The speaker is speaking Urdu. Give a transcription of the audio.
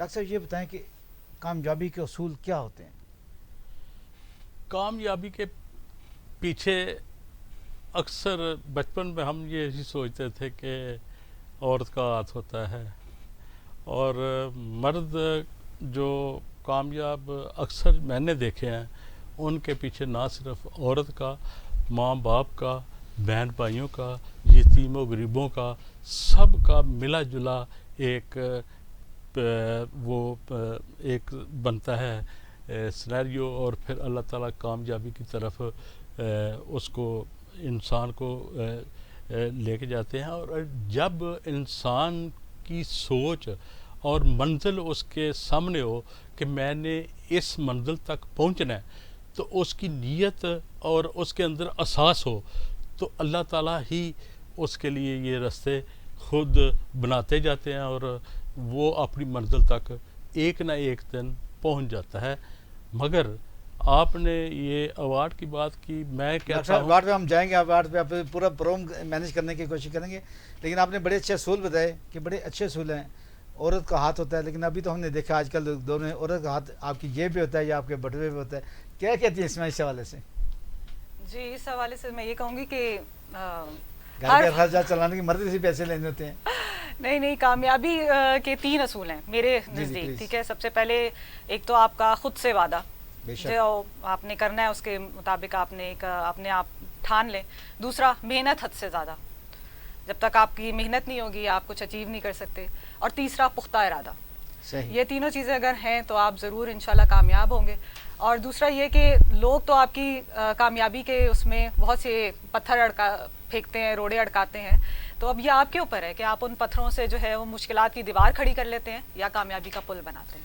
ڈاکٹر صاحب یہ بتائیں کہ کامیابی کے اصول کیا ہوتے ہیں؟ کامیابی کے پیچھے اکثر بچپن میں ہم یہی سوچتے تھے کہ عورت کا ہاتھ ہوتا ہے، اور مرد جو کامیاب اکثر میں نے دیکھے ہیں ان کے پیچھے نہ صرف عورت کا، ماں باپ کا، بہن بھائیوں کا، یتیم و غریبوں کا، سب کا ملا جلا ایک ایک بنتا ہے سینیریو، اور پھر اللہ تعالیٰ کامیابی کی طرف اس کو انسان کو لے کے جاتے ہیں. اور جب انسان کی سوچ اور منزل اس کے سامنے ہو کہ میں نے اس منزل تک پہنچنا ہے، تو اس کی نیت اور اس کے اندر اساس ہو، تو اللہ تعالیٰ ہی اس کے لیے یہ راستے خود بناتے جاتے ہیں، اور وہ اپنی منزل تک ایک نہ ایک دن پہنچ جاتا ہے. مگر آپ نے یہ ایوارڈ کی بات کی، میں کہتا ہوں ایوارڈ پہ ہم جائیں گے، ایوارڈ پہ آپ پورا پروگرام مینیج کرنے کی کوشش کریں گے، لیکن آپ نے بڑے اچھے اصول بتائے کہ بڑے اچھے اصول ہیں. عورت کا ہاتھ ہوتا ہے، لیکن ابھی تو ہم نے دیکھا آج کل دونوں عورت کا ہاتھ آپ کی جیب پہ ہوتا ہے یا آپ کے بٹوے پہ ہوتا ہے. کیا کہتی ہیں اس حوالے سے؟ جی، اس حوالے سے میں یہ کہوں گی کہ گھر کے اخراجات چلانے کے مرد سے پیسے لینے ہوتے ہیں. نہیں، کامیابی کے 3 اصول ہیں میرے نزدیک. ٹھیک ہے، سب سے پہلے ایک تو آپ کا خود سے وعدہ جو آپ نے کرنا ہے اس کے مطابق آپ نے اپنے آپ ٹھان لیں. دوسرا، محنت حد سے زیادہ، جب تک آپ کی محنت نہیں ہوگی آپ کچھ اچیو نہیں کر سکتے. اور تیسرا، پختہ ارادہ. یہ تینوں چیزیں اگر ہیں تو آپ ضرور انشاءاللہ کامیاب ہوں گے. اور دوسرا یہ کہ لوگ تو آپ کی کامیابی کے اس میں بہت سے پتھر پھینکتے ہیں، روڑے اڑکاتے ہیں. تو اب یہ آپ کے اوپر ہے کہ آپ ان پتھروں سے جو ہے وہ مشکلات کی دیوار کھڑی کر لیتے ہیں یا کامیابی کا پل بناتے ہیں.